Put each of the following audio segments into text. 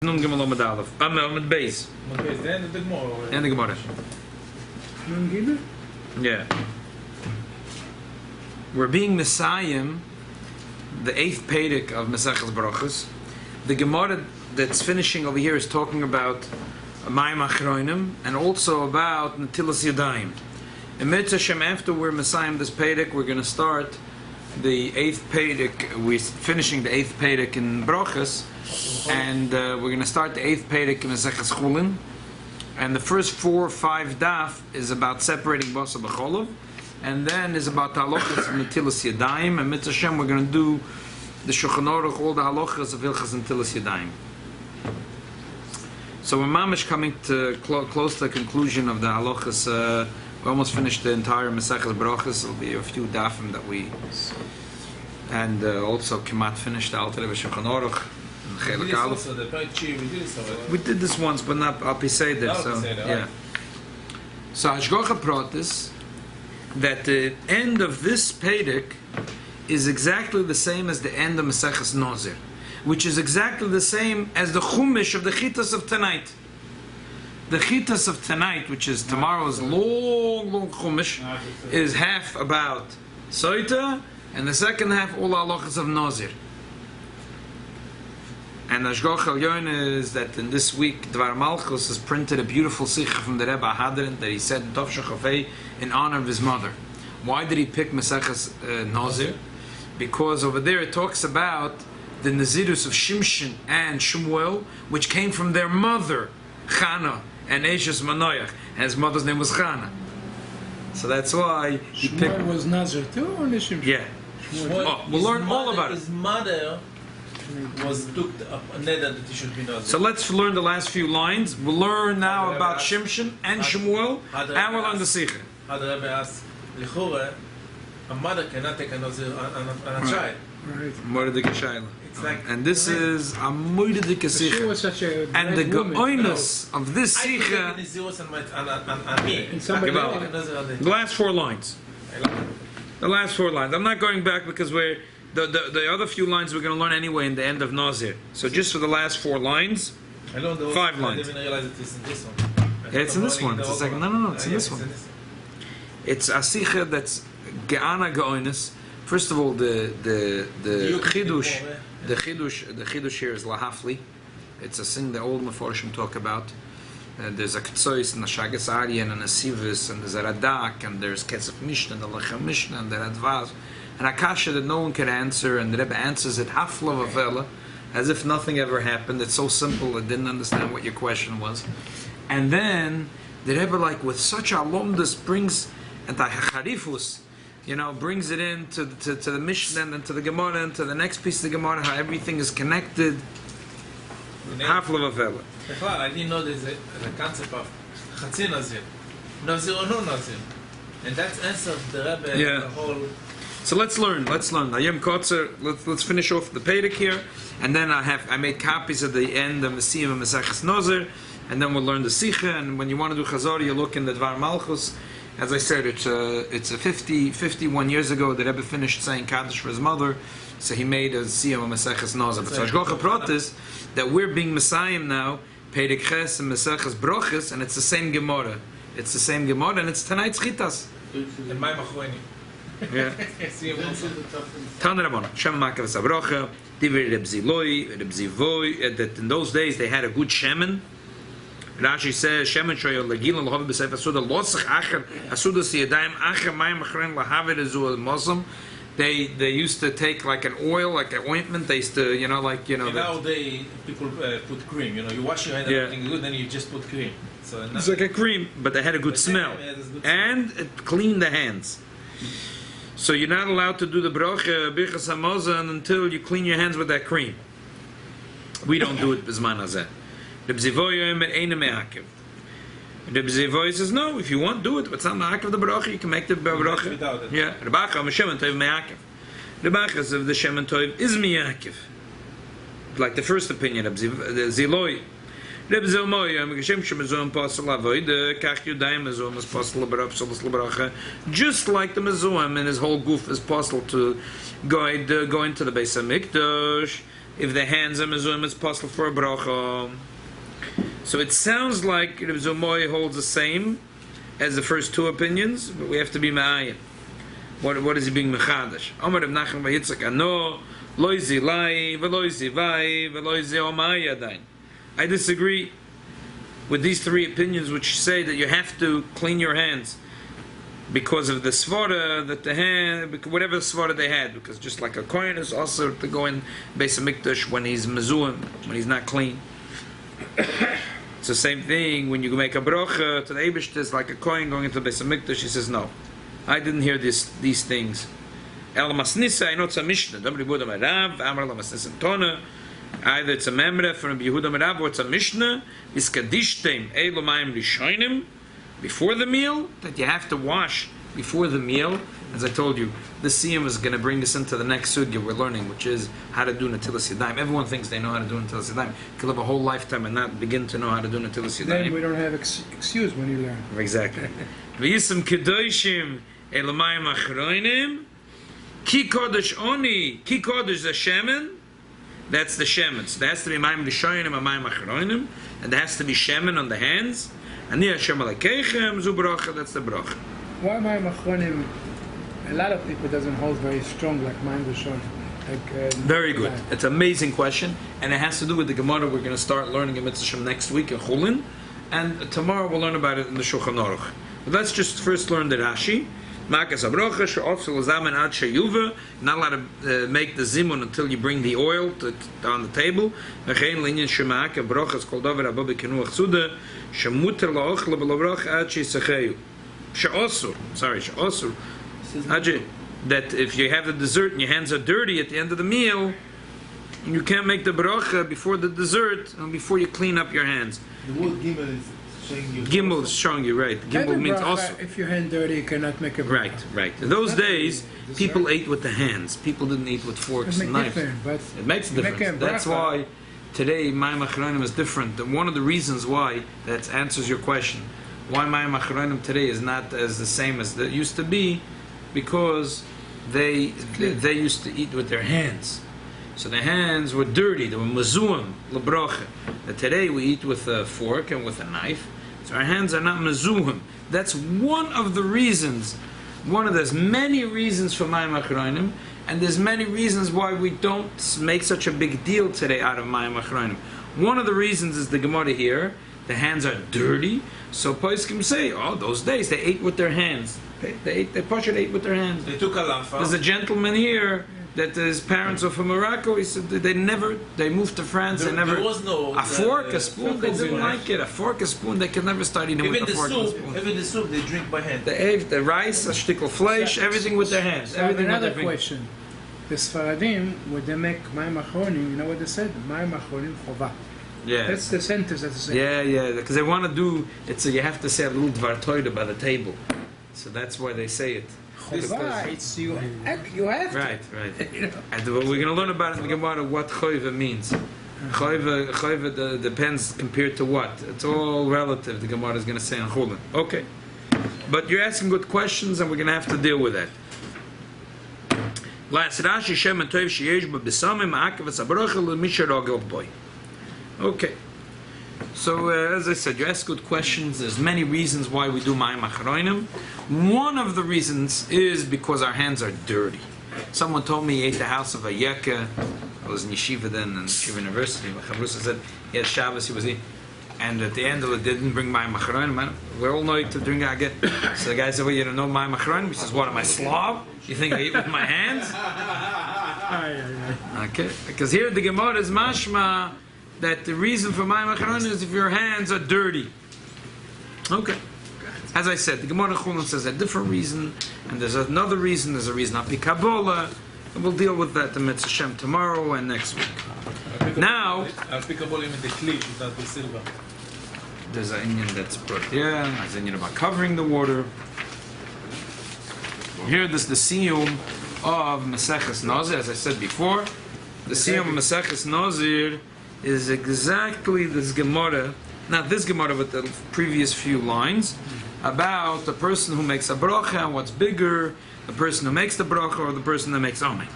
Nun gimel Mome Dalef. With base. And the Gemara. And the Gemara. Nun gimel? Yeah. We're being Messiahim, the 8th Pedic of Mesechus Brachos. The Gemara that's finishing over here is talking about Mayim Achroinim and also about Netilas Yadayim. In Mitzvah Hashem, after we're Messiahim this Pedic, we're going to start the 8th Pedic. We're finishing the 8th Pedic in Brachos. And we're going to start the 8th Pedic in Mesechus Chulin. And the first 4 or 5 daf is about separating Basa B'cholov. And then is about the halachas of Netilas Yadayim. And Mitzvah Hashem, we're going to do the Shulchan Aruch, all the halachas of Hilchas Netilas Yadayim. So we're mamish coming to close to the conclusion of the halachas. We almost finished the entire Mesechus Brachos. There'll be a few dafim that we... And also Kemat finished the Alter Rebbe Shulchan Aruch. We did this once, but not Al Piseder. So yeah. So Hashgacha Pratis, that the end of this Pedic is exactly the same as the end of Maseches Nozir, which is exactly the same as the Chumash of the Chitas of tonight. The Chitas of tonight, which is tomorrow's long Chumash, is half about Soita, and the second half all halachas of Nozir. And Hashgacha Elyon is that in this week Dvar Malchus has printed a beautiful sichos from the Rebbe hadron that he said in Tov Shachafei in honor of his mother. Why did he pick Maseches Nozir? Because over there it talks about the nazirus of Shimshon and Shmuel, which came from their mother Chana and Eshes Manoach, and his mother's name was Chana. So that's why he picked. Shmuel was Nazir too, or Shimshon? Yeah. We'll learn all about it. His mother was took up a neder that he should be nozir. So let's learn the last few lines. We'll learn now about Shimshon and Shmuel, and we'll learn the sichos. Had the Rabbi asked, Lechure, a mother cannot take a nozir on a child. Right. Moedik Shayla. It's like, And this is a Moedik She was sichos. such a And the great woman. goinus of this I take sichos. the zeros on me. And somebody Give out. else. Take a nozir on The last 4 lines. The last 4 lines. I'm not going back because we're the other few lines we're going to learn anyway in the end of Nozir. So just for the last 4 lines. 5 lines. I didn't realize it is in this one. Yeah, it's in this one. It's a second. No, it's in this one. It's a sicha that's ge'ana ge'oinus. First of all, the chidush here is lahafli. It's a thing the old Meforshim talk about. There's a Ketzois and a Shagas Aryan and a Sivis and there's a Radak and there's Kesef Mishnah and the Lechem Mishnah and the Radvaz and Akasha that no one can answer, and the Rebbe answers it hafla v'avela as if nothing ever happened. It's so simple, I didn't understand what your question was. And then the Rebbe, like with such a lomdus, brings and the Harifus, brings it in to the Mishnah and then to the Gemara and to the next piece of the Gemara, how everything is connected. Hafla v'avela. I didn't know there's a concept of Chatzi Nazir. Nazir or no Nazir. And that's answered the Rebbe the whole... So let's learn. Ayem Kotzer, let's finish off the Pedic here. And then I made copies at the end of Mesiyim and Mesechus Nozir. And then we'll learn the Sicha. And when you want to do Chazor, you look in the Dvar Malchus. As I said, it's a 51 years ago the Rebbe finished saying Kaddish for his mother. So he made a Mesiyim and Mesechus Nozir. But so Hashgacha Pratis, that we're being Messiah now, Pedic Ches and Mesechus Brachos, and it's the same Gemara. It's the same Gemara, and it's tonight's Chitas. And my Machroini. Yeah. Tan Rabban, Shem Makav Sabrocha, Divrei Reb Ziloi, Reb Zivoy, that in those days they had a good shemen. Rashi says, Shemen shoyo legil and lohav b'seif asuda losach acher asuda siyadayim acher mayim achrein lahavet ezu al-Muslim. They used to take like an oil, like an ointment. They used to, now people put cream. You wash your hand, everything good, then you just put cream. So it's like a cream, but they had a good smell, and it cleaned the hands. So you're not allowed to do the bracha birchas hamazon until you clean your hands with that cream. We don't do it b'zman hazeh. Reb Zivoy yomer eina me'akev. Reb Zivoy says no. If you want, do it. But it's not me'akev the bracha. You can make the bracha. Yeah. Rabbi Shemen Tov me'akev. Rabbi says the Shemen Tov is me'akev. Like the first opinion of Ziloy. Reb Zilmoy Geshem Shemazon Pasal Avoid Kach Yudayim Mazon is Pasal Barapsalas Labracha. Just like the Mazon and his whole goof is possible to go into the Beis Hamikdash. if the hands are mezuim, it's possible for a bracha. So it sounds like Reb Zumoy holds the same as the first two opinions, but we have to be ma'ayin. What is he being mechadash? Amar Reb Nachman bar Yitzchak ano loy zilai veloy zivai veloy zeomai yadain. I disagree with these three opinions which say that you have to clean your hands because of the svara that the hand, whatever svara they had, because just like a kohen is also to go in Beis HaMikdash when he's mezuim, when he's not clean. It's the same thing when you make a bracha to the Eibishter, it's like a kohen going into Beis HaMikdash. He says, no, I didn't hear these things. El Masnisa, I know it's a Mishnah. Either it's a memre from Yehuda Merav or it's a Mishnah. Is kadishtem elo mayim rishonim, before the meal, that you have to wash before the meal. As I told you, this siyum is going to bring us into the next sugya we're learning, which is how to do Natilas Yadayim. Everyone thinks they know how to do Natilas Yadayim. You can live a whole lifetime and not begin to know how to do Natilas Yadayim. Then we don't have excuse when you learn. Exactly. V'yisam kedoshim elo mayim achroinim, ki kodesh oni, ki kodesh the shemen. That's the shemen. So there has to be mayim rishonim and mayim achroinim, and there has to be shemen on the hands. And the Hashem alekeichem zu bracha. That's the bracha. Why mayim achronim? A lot of people doesn't hold very strong like mayim rishonim. Very good. It's an amazing question, and it has to do with the Gemara. We're going to start learning in Mitzvah next week in Chulin, and tomorrow we'll learn about it in the Shulchan Aruch. But let's just first learn the Rashi. Makas abrocha she'ofsel zaman ad sheyuva. Not allowed to make the zimun until you bring the oil on the table. V'chein linyan shemak abrochas kol davar abba b'kenuach suda shemuter la'ochle b'lavroch ad she'sacheyu. She'osur. Sorry, she'osur. That if you have the dessert and your hands are dirty at the end of the meal, you can't make the bracha before the dessert and before you clean up your hands. The word gimel is showing you. Gimel is showing you, right. Gimel means also. If your hand dirty, you cannot make a bracha. Right. In those days, people ate with the hands. People didn't eat with forks and knives. It makes a difference. That's why today Mayim Achronim is different. One of the reasons why, that answers your question, why Mayim Achronim today is not as the same as it used to be, because they used to eat with their hands. So their hands were dirty. They were mezuim lebrocha. Today we eat with a fork and with a knife. So our hands are not mezuim. That's one of the reasons. There's many reasons for Mayim Achronim, and there's many reasons why we don't make such a big deal today out of Mayim Achronim. One of the reasons is the Gemara here. The hands are dirty. So poskim say, those days they ate with their hands. They parshyos ate with their hands. They took a lafa. There's a gentleman here that his parents are from Morocco. He said they moved to France. There was no a fork, a spoon. They didn't like it. A fork, a spoon. They could never start eating with a fork and a spoon. Even the soup, they drink by hand. They ate the rice, a shtickle flesh, everything with their hands. So Everything another with their question. The Sfaradim, when they make Mayim Achronim, you know what they said? Mayim Achronim chova. Yeah. That's the sentence that they say. Yeah, because they want to do it, so you have to say a little dvar Torah by the table. So that's why they say it. Chova, it's you have to. Right. And we're going to learn about it in the Gemara what choiva means. Choiva depends compared to what. It's all relative. The Gemara is going to say in Chulin. Okay, but you're asking good questions, and we're going to have to deal with that. Last Rashi Shem and Toiv sheyesh b'besamim ma'akav v'sabracha l'misha rogel boy. Okay. So, as I said, you ask good questions. There's many reasons why we do Mayim Achronim. One of the reasons is because our hands are dirty. Someone told me he ate the house of a Yeka. I was in Yeshiva then, in Yeshiva University. My Chavrusa said he had Shabbos, he was eating. And at the end of it, they didn't bring Mayim Achronim. We're all knowing to drink again. So the guy said, well, you don't know Mayim Achronim? He says, what, am I Slav? You think I eat with my hands? Okay. Because here the Gemara is mashma that the reason for Mayim Achronim is if your hands are dirty. Okay. As I said, the Gemara Chulin says a different reason, and there's another reason. There's a reason Api Kabbalah, and we'll deal with that in Mitzvah Shem tomorrow and next week. Now, Api Kabbalah in the kli, not the silver. There's an Indian that's brought here. There's an Indian about covering the water. Here, this is the siyum of Maseches Nozir. As I said before, the siyum of Maseches Nozir is exactly this Gemara, not this Gemara, but the previous few lines, about the person who makes a bracha and what's bigger, the person who makes the bracha or the person that makes Mome.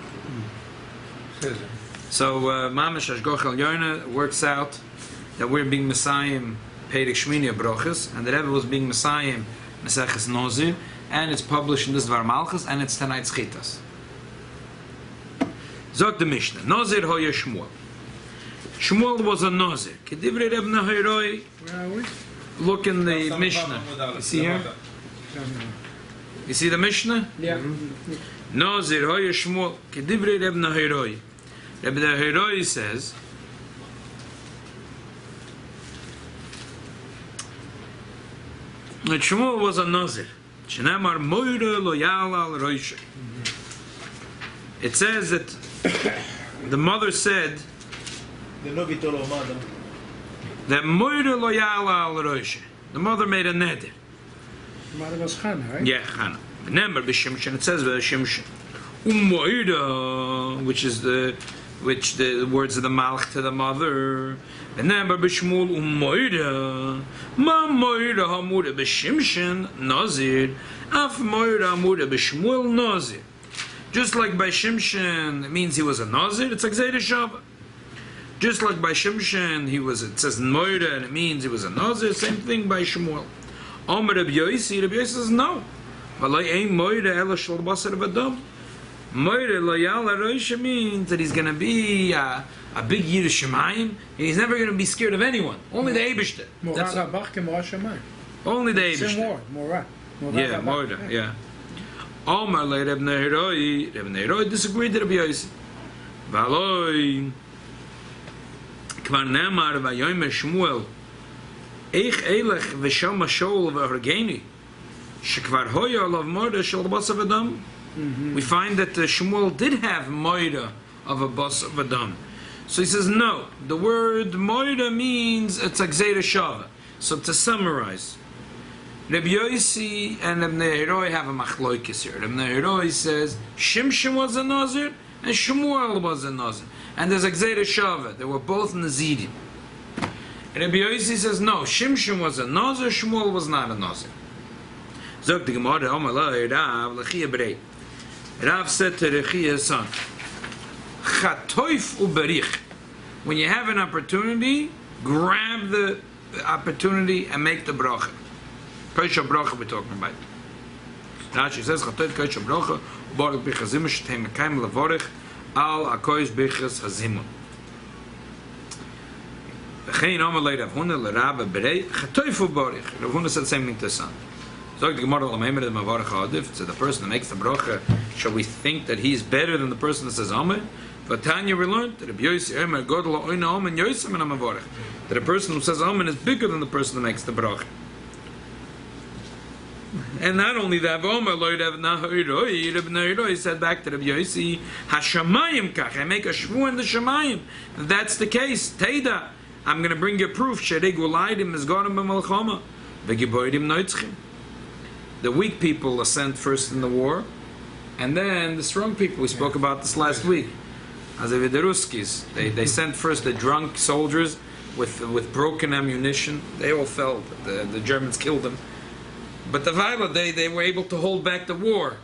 So Mamish Ashgoch El Yona works out that we're being Messiah Perek Shmini Brochus, and the Rebbe was being Messiah Meseches Nozir, and it's published in this Dvar Malchus, and it's tonight's Chitas. Zog the Mishnah, Nozir Hoye Shmuel. Shmuel was a Nozir. Kedivre Reb Nahiroi. Where are we? Look in the Mishnah. You see here? You see the Mishnah? Yeah. Nozir Hoye Shmuel. Kedivre Reb Nahiroi. Reb Nahiroi says, that Shmuel was a Nozir. Shenamar Moira Loyal al Roisha. It says that the mother said that Moira Loyal al Roisha. The mother made a neder. Mother was Chana, right? Yeah, Chana. Remember B'Shimshon. It says B'Shimshon. Moira, which the words of the Malch to the mother. Remember B'Shmuel Moira. Ma Moira Hamura B'Shimshon Nozir. Af Moira Hamura B'Shmuel Nozir. Just like by Shimshon, it means he was a Nozir. It's like Zayda Shabbat. Just like by Shimshon, it says Moira, and it means he was a Nozir. Same thing by Shmuel. Omer Rabbi Yosi says no. V'loi ein Moira ela shel basar v'adam. Moira loyal aroisha means that he's going to be a big Yiddishe, and he's never going to be scared of anyone. Only the Eibishter. Only the Eibishter. Yeah, Moira, yeah. Omar le Reb Nehiroi disagreed with Rabbi Yosi. V'aloi kvar nemar v'yoyme Shmuel eich elech v'shama shol v'hargeni shekvar hoya alav Moira shel basar v'adam. We find that Shmuel did have Moira of a bas of Adam. So he says, no, the word Moira means it's like Zayda Shava. So to summarize, Rabbi Yosi and Reb Nehiroi have a machloikis here. Reb Nehiroi says, Shimshon was a Nozir and Shmuel was a Nozir. And there's like Zayda Shava. They were both Nazirim. Rabbi Yosi says, no, Shimshon was a Nozir, Shmuel was not a Nozir. Zog the Gemara, Omalai, Rav, Lechia Brei. Rav said to Rechia's son, Chatoif uberich. When you have an opportunity, grab the opportunity and make the bracha. Kosher bracha we're talking about. Rashi says, Chatoif kosher bracha, ubarich bichazimu, shetei mekayim levorich, al akoish bichas hazimun. V'chein Omalai Rav Huna, l'Rav Brei, Chatoif uberich. Rav Huna said the same thing to his son. So the person that makes the bracha, shall we think that he's better than the person that says Amen? But Tanya we learned that a person who says Amen is bigger than the person that makes the bracha. And not only that, he said back to Rabbi Yosi, Hashamayim kach, I make a shvu in the Shamayim. If that's the case, Teida, I'm going to bring you proof. The weak people are sent first in the war, and then the strong people. We spoke about this last week. As the Ruskis, they sent first the drunk soldiers with broken ammunition. They all fell. The Germans killed them. But the Vaila, they were able to hold back the war.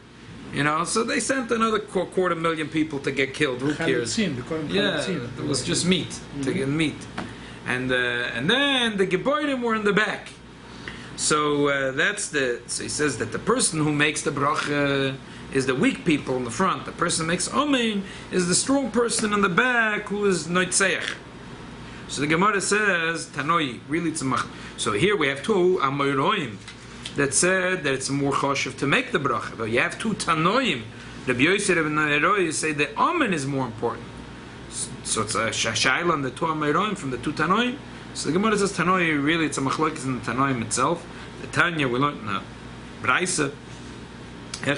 You know, so they sent another 250,000 people to get killed. Who cares? Yeah, it was just meat, to get meat. And then the Geboidim were in the back. So so he says that the person who makes the bracha is the weak people in the front. The person who makes Amen is the strong person in the back who is Noitzeach. So the Gemara says, Tanoi, really it's a mach. So here we have two Amoyroim that said that it's more choshev to make the bracha. But you have two Tanoim. Rabbi Yosef and Nehiroi say that Amen is more important. So it's a shayla on the two Amoyroim from the two Tanoim. So the Gemara says Tanoi, really it's a machlokes in the Tanoim itself. The Tanya we learned in the Braisa that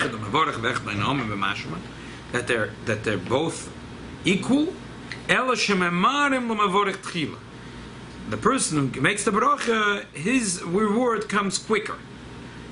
they're both equal. The person who makes the bracha, his reward comes quicker.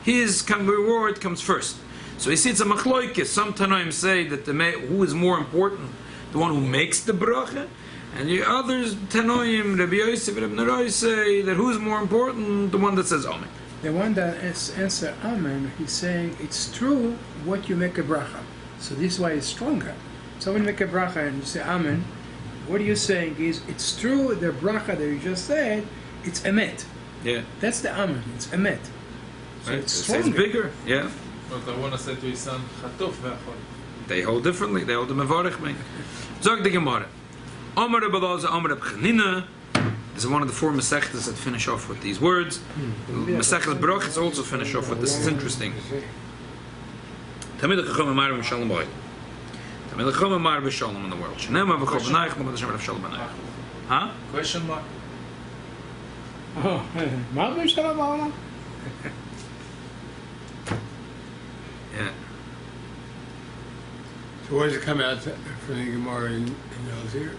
His reward comes first. So you see it's a machlokes. Some Tanoim say that who is more important, the one who makes the bracha. And the others, Tanoim, Rabbi Yosef, Rabbi Nehiroi say that who's more important? The one that says Amen. The one that answers Amen, he's saying it's true what you make a bracha. So this is why it's stronger. So when you make a bracha and you say Amen, what you're saying is, it's true, the bracha that you just said, it's emet. Yeah. That's the amen, it's emet. So Right? it's It's stronger. bigger. Yeah. But I want to say to his son, Chatuf ve'achol. They hold differently. They hold the mevarich me. Zog the Gemara. Omer Reb Elazar, Omer Reb Chanina. This is one of the four Masechtas that finish off with these words. Masechtas Brachos also finish off with this. It's interesting. Tamid Chacham Amar B'Shalom Boy. Tamid Chacham Amar B'Shalom in the world. Shnema V'Chol B'Naich L'Mad Hashem B'Shalom B'Naich. Huh? Question mark? Oh, מה בממשלה בעולם? Yeah. So what does it come out from the Gemara in nozir?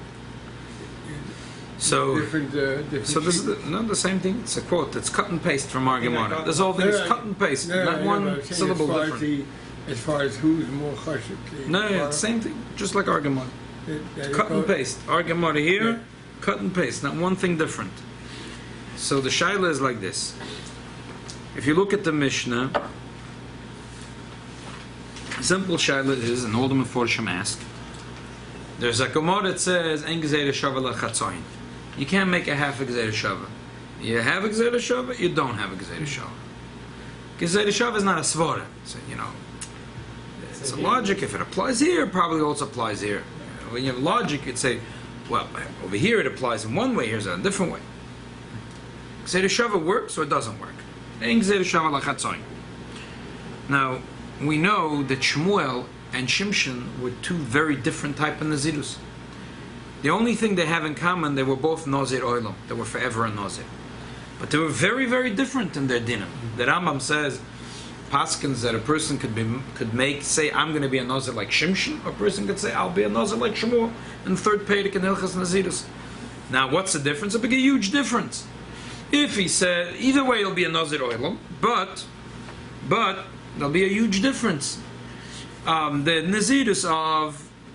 So, Different so this is not the same thing. It's a quote. It's cut and paste from our Gemara. This whole thing is cut and paste. Not one syllable different. As far as who's more chashuv. No, yeah, it's the same thing. Just like our Gemara. Cut and paste. Our Gemara here, Yeah. cut and paste. Not one thing different. So the shaila is like this. If you look at the Mishnah, simple shaila is, and all the Meforshim ask, there's a Gemara that says, "En gzeira shava lachatzoin." You can't make a half a gzeira shava. You have a gzeira shava, you don't have a gzeira shava. Gzeira shava is not a svara. So, you know, it's a logic. If it applies here, it probably also applies here. When you have logic, you'd say, well, over here it applies in one way, here's a different way. Gzeira shava works or it doesn't work. En gzeira shava lachatzoin. Now, we know that Shmuel and Shimshon were two very different type of nazirus. The only thing they have in common, they were both nozir oilam. They were forever a nozir. But they were very, very different in their dinam. The Rambam says, paskins that a person could make, say, I'm going to be a nozir like Shimshon, or a person could say, I'll be a nozir like Shmuel, in the third Perek in Hilchas Nazirus. Now, what's the difference? A big, huge difference. If he said, either way, it'll be a nozir oilam, but there'll be a huge difference. The Nazirus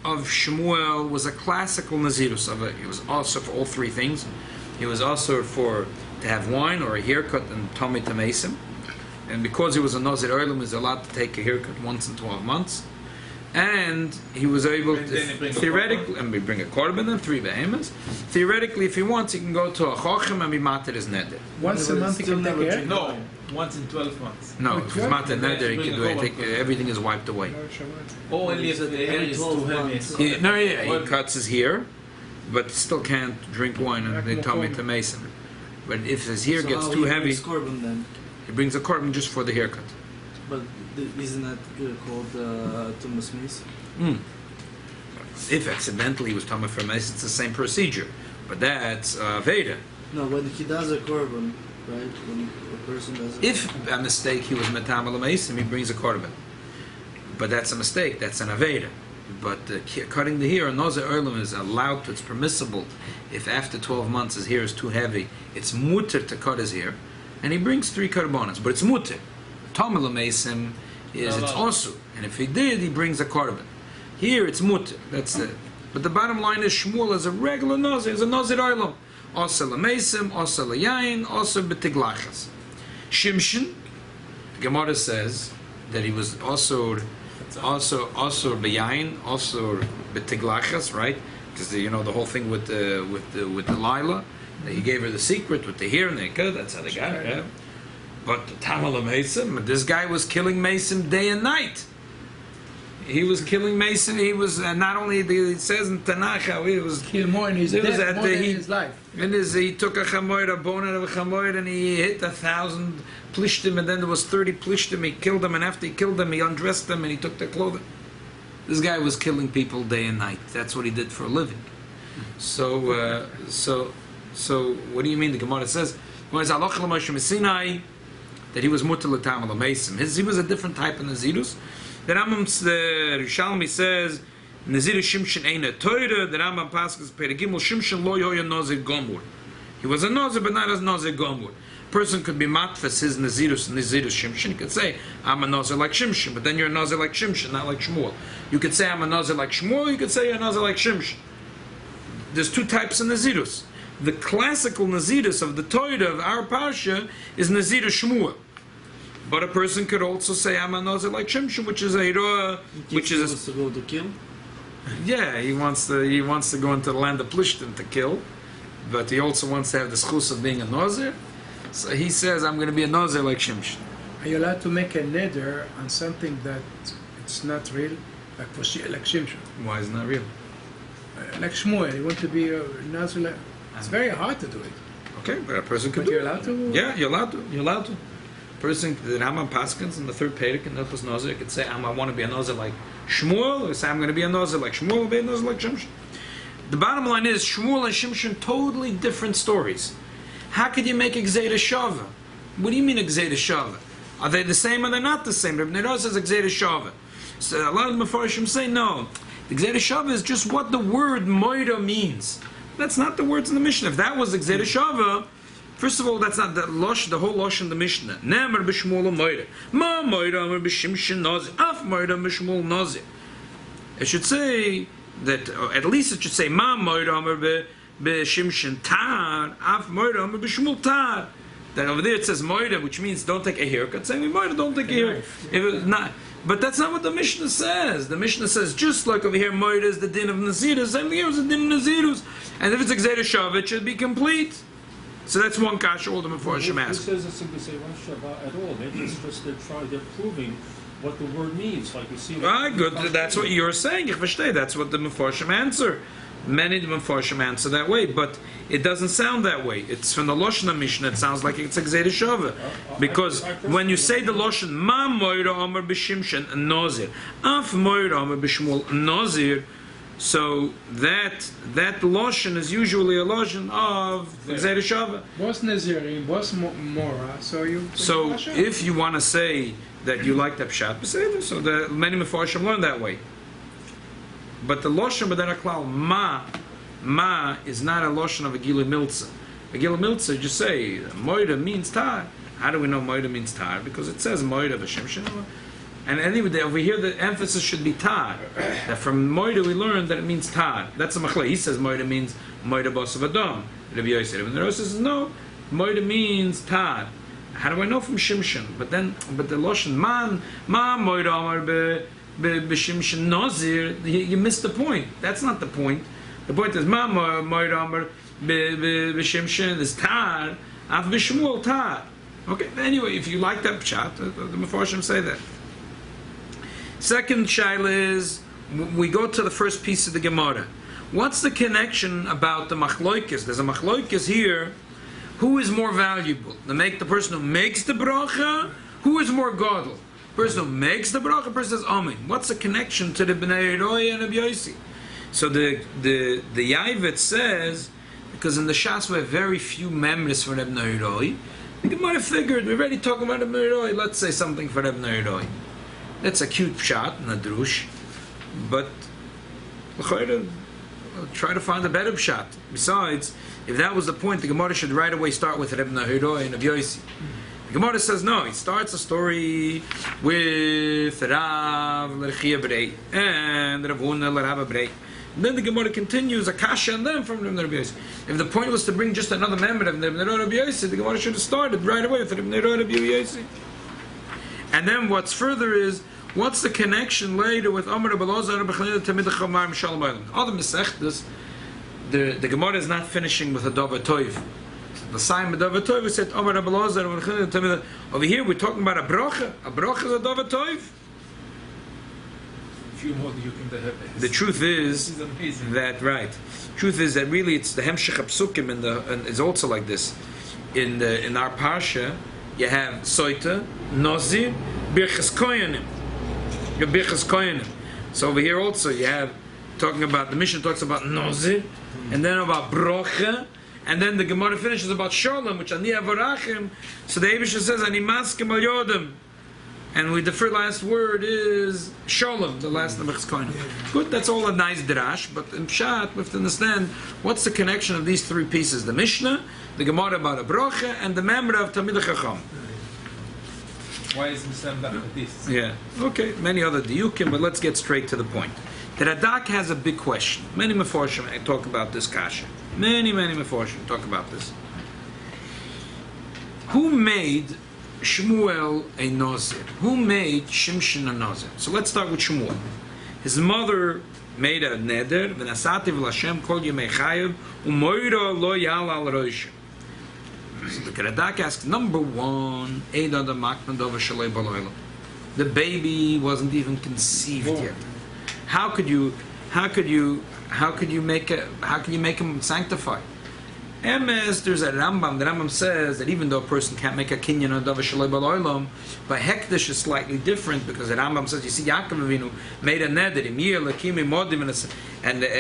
of Shmuel was a classical Nazirus. He was also for all three things. He was also for to have wine or a haircut and Tomei Tamesim. And because he was a Nazir Oilam, he was allowed to take a haircut once in 12 months. And he was able And to, then he bring a theoretically, and we bring a korban and 3 behemoths. Theoretically, if he wants, he can go to a chochem and be matir his neder. Once a month you can take care? No, once in 12 months. No, if it's matir neder, he can do it. Everything is wiped away. Only if the hair is too heavy. He cuts his hair, but still can't drink wine and they tell me to mason. But if his hair gets too heavy, Then? he brings a korban just for the haircut. But isn't that called Tumas Mis? If accidentally he was talking for mason, it's the same procedure. But that's Veda. No, when he does a korban, right? When a person does a If a mistake he was metamal mason, he brings a korban. But that's a mistake. That's an aveda. But cutting the hair, a nozir oilam is allowed to. It's permissible. If after 12 months his hair is too heavy, it's mutter to cut his hair, and he brings 3 karbonas. But it's mutter. Tamil mason is it's osu, and if he did, he brings a korban. Here it's mutter. That's it. But the bottom line is Shmuel is a regular nozir. Is a nozir oilam. Osa l'meisim, osa l'yayin, osa b'tiglachas. Shimshon, the Gemara says that he was also b'yayin, also b'tiglachas, right? Because the whole thing with Delilah, that he gave her the secret with the hair and the cut. That's how they got it. Yeah? But the Tamal Mason, this guy was killing Mason day and night. He was killing Mason. He was not only it says in Tanakh how he was Kill more in his death, more than in his life. He took a chamoid, a bone out of a chamoid, and he hit 1,000 plishtim, and then there was 30 plishtim. He killed them, and after he killed them, he undressed them, and he took their clothing. This guy was killing people day and night. That's what he did for a living. So what do you mean? The Gemara says, that he was mutal l'tam l'meisim. He was a different type of nazirus. The Rambam, the Rishalmi says, Nazir Shimshon ain't a Torah. The Rambam passes Perigimel Shimshon lo yoya nozir gomur. He was a nozir, but not as nozir gomur. Person could be matfas his nazirus Shimshon. He could say, I'm a nozir like Shimshon, but then you're a nozir like Shimshon, not like Shmuel. You could say, I'm a nozir like Shmuel. You could say, you're a nozir like Shimshon. There's 2 types of nazirus. The classical nazirus of the Torah of our parsha is nazir Shmuel. But a person could also say, I'm a nozir like Shimshon, which is a Hirah, which is to go to kill? Yeah, he wants to go into the land of Plishtim to kill, but he also wants to have the sichos of being a nozir. So he says, I'm going to be a nozir like Shimshon. Are you allowed to make a neder on something that it's not real, like Shimshon? Why is it not real? Like Shmuel, you want to be a nozir. It's very hard to do it. Okay, but a person could But do you're it. allowed to? Yeah, you're allowed to. You're allowed to. Person, the Rambam Paskins in the third Perek in Hilchos Nozir could say, I want to be a nozir like Shmuel, or say, I'm going to be a nozir like Shmuel, or be a nozir like Shimshon. The bottom line is, Shmuel and Shimshon, totally different stories. How could you make a Gzeira Shava? What do you mean a Gzeira Shava? Are they the same or they're not the same? Rabbi Nero says a Gzeira Shava. So a lot of the Mefarshim say no. The Gzeira Shava is just what the word Moira means. That's not the words in the Mishnah. If that was the Gzeira Shava, first of all, that's not the whole losh in the Mishnah. Ne'amar b'shmuel Moira. Ma Moira amar b'shimshon nozir. Af Moira b'shmuel nozir. It should say that, or at least it should say Ma Moira amar b'shimshon tar. Af Moira amar b'shmuel tar. That over there it says Moira, which means don't take a haircut. Saying Moira, don't take a haircut. If it's not. But that's not what the Mishnah says. The Mishnah says, just like over here, Moira is the din of Nazirus, same thing here is the din of Nazirus. And if it's a Gzeira Shava, it should be complete. So that's one kasha all the Mefarshim ask. Who says it's a Gzeira Shava at all? Maybe it's just they're proving what the word means, like you see. Right, good. That's what you're saying. Ich verstehe. That's what the Mefarshim answer. Many of the Mefarshim answer that way, but it doesn't sound that way. It's from the Lashon Mishnah. It sounds like it's a Gzeira Shava, because when you say the Lashon Ma Moira Amar b'Shimshon Nozir, Af Moira Amar b'Shmuel Nozir, so that Lashon is usually a Lashon of the Gzeira Shava. Both Nazirim, both Mora, so you... So if you want to say that you like that pshat, so the many Mefarshim learn that way. But the Lashon b'Dera Klal, Ma is not a Lashon of a Gila Miltza. A Gila Miltza, just say, Moira means tar. How do we know Moira means tar? Because it says Moira v'Shimshon. And anyway, over here the emphasis should be tar. That from Moira we learned that it means tar. That's a machlei. He says Moira means Moira bos of Adam. Rabbi Yosef. And the Rosh says, no, Moira means tar. How do I know from Shimshon? But the Lashon, Ma Moira Amar b'Shimshon nozir, you missed the point. That's not the point. The point is Ma Moira Amar b'Shimshon is tar, Af b'Shmuel tar. Okay. Anyway, if you like that pshat, the Mefarshim say that. Second shaila is we go to the first piece of the Gemara. What's the connection about the machloikis? There's a machloikis here. Who is more valuable? The person who makes the bracha. Who is more godly? Person who makes the bracha, person says Amen. What's the connection to the Bnei Roi and Rabbi Yossi? So the Yavit says, because in the Shas we have very few members for Bnei Roi, the Gemara figured we're already talking about Bnei Roi. Let's say something for Bnei Roi. That's a cute pshat, nadrush, but try to find a better pshat. Besides, if that was the point, the Gemara should right away start with Bnei Roi and Rabbi Yossi. The Gemara says no. It starts a story with Rav l'Rechia Brei and Rav Huna l'Rava Brei. And then the Gemara continues a kasha and then from Rabbi Yossi. If the point was to bring just another member of Rabbi Yossi, the Gemara should have started right away with Rabbi Yossi. And then what's further is, what's the connection later with Amar Abelazar and Bechanina Tamid Chamar Mishal Bailam? Other Masechtas, the Gemara is not finishing with a Dova Toiv. The sign of Dova Toiv said Amar Abelazar and Bechanina Tamid. Over here we're talking about a bracha. A bracha is a Dova Toiv. The truth is that Truth is that really it's the Hemshech Psukim and it's also like this. In our parsha, you have Soita, Nozir, Birchas Koyanim. Your Birchas Koyanim. So over here also you have talking about, the Mishnah talks about Nozir, and then about Brocha, and then the Gemara finishes about Sholem, which Ani Avarachim. So the Eibusha says, Ani Maskim Al Yodim. And the first last word is Sholem, the last of Birchas Koyanim. Good, that's all a nice drash, but in Pshat we have to understand what's the connection of these three pieces. The Mishnah, the Gemara about a Brocha, and the member of Tamid Chacham. Why is Mishnah like this? Yeah, okay, many other diukim, but let's get straight to the point. The Radak has a big question. Many Mefarshim talk about this kasha. Many Mefarshim talk about this. Who made Shmuel a nozir? Who made Shimshon a nozir? So let's start with Shmuel. His mother made a neder, v'nasati v'lashem kol yemei chayev, u'moiro lo yal al roish. So the Radak asks, number one, the baby wasn't even conceived yet. How could you make him sanctified? MS, there's a Rambam. The Rambam says that even though a person can't make a kinyan on Dava Shaloi B'Loilom, but Hekdesh is slightly different because the Rambam says, you see, Yaakov Avinu made a neder, and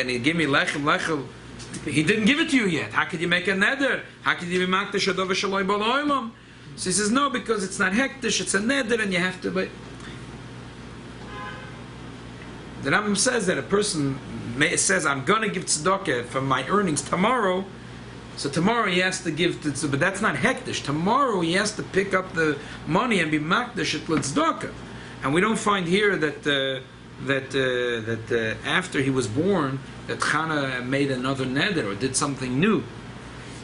he gave me lechem. He didn't give it to you yet. How could you make a neder? How could you be Makdesh Dava Shaloi B'Loilom? So he says, no, because it's not Hekdesh, it's a neder, and you have to. But the Rambam says that a person says, I'm going to give tzedakah from my earnings tomorrow. So tomorrow he has to give, but that's not hektish. Tomorrow he has to pick up the money and be makdash at tzedakah. And we don't find here that after he was born that Chana made another neder or did something new.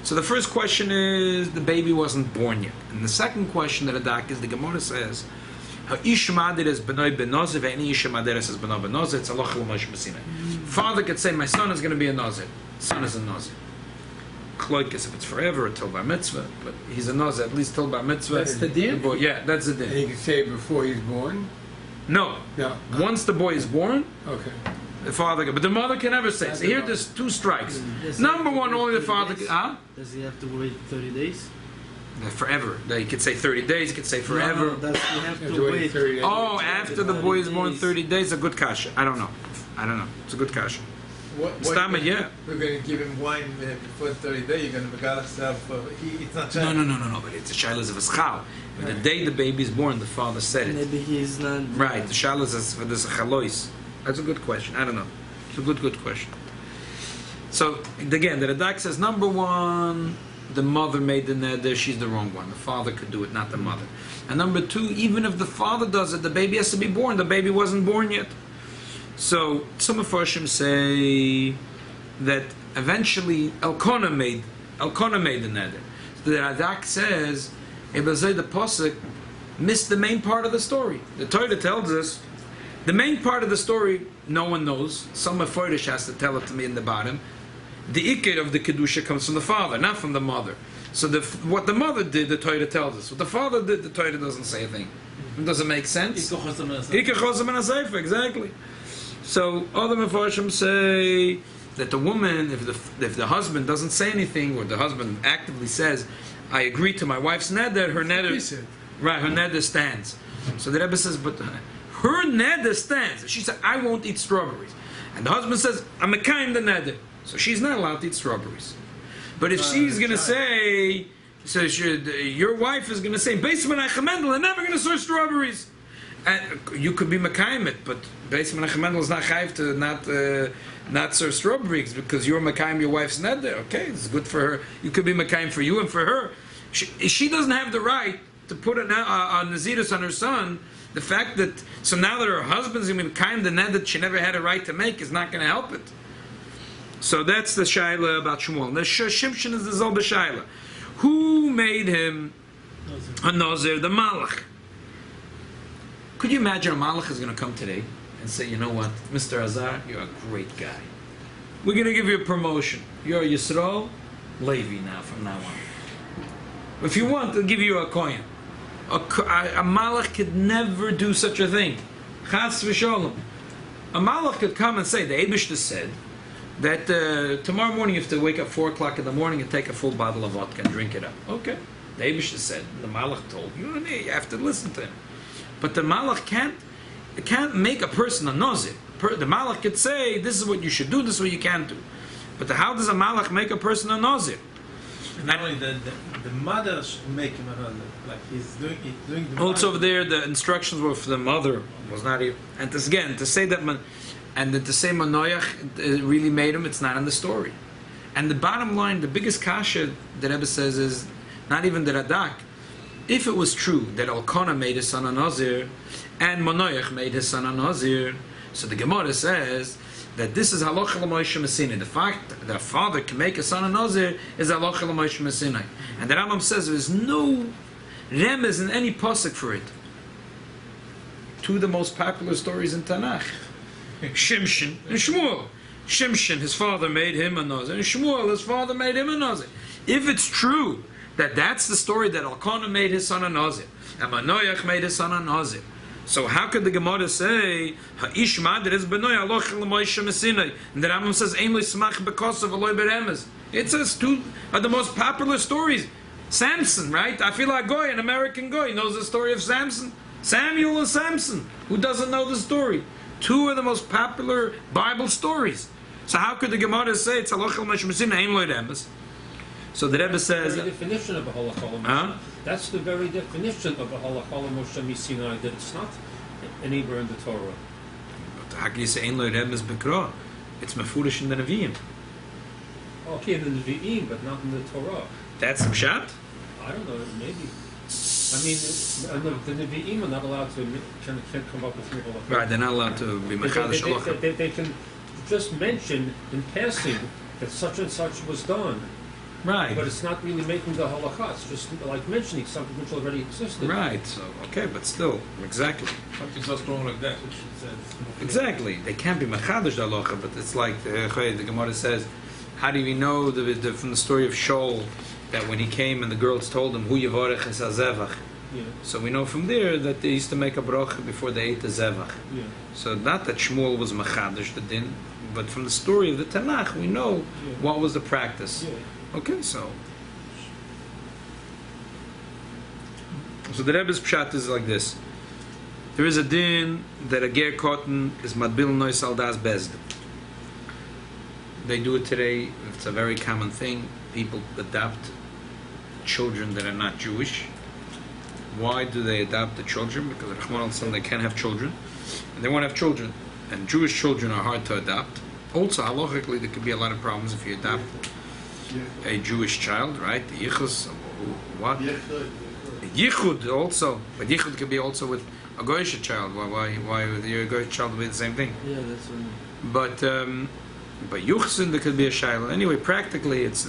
So the first question is the baby wasn't born yet, and the second question that Adak is the Gemara says, father could say, my son is going to be a nozir. Son is a nozir. Kloikis if it's forever or till bar mitzvah, but he's a nozir at least till bar mitzvah. That's the din? Yeah, that's the din. And he can say it before he's born? No. Once the boy is born, Okay. the father, but the mother can never say. So here there's two strikes. Number one, only the father can, Does he have to wait 30 days? Forever. He could say 30 days, he could say forever. No, that's, you have to wait 30 days. Oh, after the boy is born 30 days, a good kasha. I don't know. It's a good kasha. Stammer, yeah. We're going to give him wine before 30 days. You're going to regard yourself. It's not. No. But it's a shilas of a schal. The day the baby is born, the father said it. Maybe he's not. Right. The shilas is for this chalois. That's a good question. I don't know. It's a good question. So again, the Radak says number one, the mother made the neder. She's the wrong one. The father could do it, not the mother. And number two, even if the father does it, the baby has to be born. The baby wasn't born yet. So some Mepharshim say that eventually Elkanah made the neder. So the Radak says the pasuk missed the main part of the story. The Torah tells us the main part of the story no one knows. Some Mepharsh has to tell it to me in the bottom. The ikir of the kedusha comes from the father, not from the mother. So what the mother did, the Torah tells us. What the father did, the Torah doesn't say a thing. It doesn't make sense. Ikir chosam and asayfa, exactly. So other Mepharshim say that the woman, if the husband doesn't say anything, or the husband actively says, "I agree to my wife's neder," her neder stands. So the Rebbe says, but her neder stands. She said, "I won't eat strawberries," and the husband says, "I'm a kind of neder," so she's not allowed to eat strawberries. But if she's going to say, so your wife is going to say, "Based on Menachem Mendel, I'm never going to serve strawberries." And you could be Mekayim it, but based on Menachem Mendel is not chayiv to not serve strawberries because you're Mekayim your wife's neder. Okay, it's good for her. You could be Mekayim for you and for her. She doesn't have the right to put a nazirus on her son. The fact that so now that her husband's going to be Mekayim the neder that she never had a right to make is not going to help it. So that's the shaila about Shmuel. The Shimshon is the Zol b'shaila. Who made him a nozir? The Malach. Could you imagine a Malach is going to come today and say, you know what, Mr. Azar, you're a great guy. We're going to give you a promotion. You're a Yisrael Levi now, from now on. If you want, they'll give you a coin. A Malach could never do such a thing. Chas v'sholem. A Malach could come and say, the Eibishter said, that tomorrow morning you have to wake up 4 o'clock in the morning and take a full bottle of vodka and drink it up. Okay. The Eibishter said, the Malach told you, you have to listen to him. But the Malach can't make a person a nozir. The Malach could say, this is what you should do, this is what you can't do. But how does a Malach make a person a nozir? Not only the mother should make him a nozir. Like he's doing the also over there, the instructions were for the mother. Was not even, and this, again, to say that and to say Manoach really made him, it's not in the story. And the bottom line, the biggest kasha that Rebbe says is not even the Radak. If it was true that Elkanah made his son a nozir and Manoach made his son a nozir, so the Gemara says that this is halacha l'Moshe Messinai. The fact that a father can make a son a nozir is halacha l'Moshe Messinai. And the Rambam says there is no remez in any pasuk for it. Two of the most popular stories in Tanakh. Shimshon and Shmuel. Shimshon, his father made him a nozir, and Shmuel, his father made him a nozir. If it's true that that's the story that Elkanah made his son a nozir, and Manoach made his son a nozir, so how could the Gemara say Ha'ish Madr is benoy aloch l'moishe mesinai, and the Rambam says Ein l'smach b'kosav v'loy beremes? It says two of the most popular stories. Samson, right? I feel like Goy, an American Goy, knows the story of Samson. Samuel and Samson. Who doesn't know the story? Two of the most popular Bible stories. So how could the Gemara say it's halacha l'moishe mesinai ein lo remes? So the Rebbe says, the very definition of a halacha l'moishe. That's the very definition of a halacha l'moishe misinai. That it's not anywhere in the Torah. But how can you say ein lo remes b'kra? It's mefurish in the Nevi'im. Okay, in the Nevi'im, but not in the Torah. That's the pshat? I don't know, maybe. I mean, the Nevi'im are not allowed to can't come up with new halacha. Right, they're not allowed to be mechadish halacha. They can just mention in passing that such and such was done. Right. But it's not really making the halakha. It's just like mentioning something which already existed. Right. So okay, but still, exactly. Something so strong like that, which it says. Exactly. They can't be machadish the halacha, but it's like the Gemara says, how do we know from the story of Shaul that when he came and the girls told him hu yivarech es hazevach? Yeah. So we know from there that they used to make a bracha before they ate the zevach. Yeah. So not that Shmuel was machadish the din, but from the story of the Tanakh we know what was the practice. Yeah. Okay, so the Rebbe's pshat is like this. There is a din that a ger cotton is madbil nois al das bezd. They do it today. It's a very common thing. People adopt children that are not Jewish. Why do they adopt the children? Because Rahman al-Sallam, they can't have children, and they want to have children. And Jewish children are hard to adopt. Also, halachically, there could be a lot of problems if you adopt a Jewish child, right? The yichus, what? Yichud also, but yichud could be also with a goyish child. Why with your goyish child would be the same thing? Yeah, that's right. But yuchsin there could be a shiloh. Anyway, practically, it's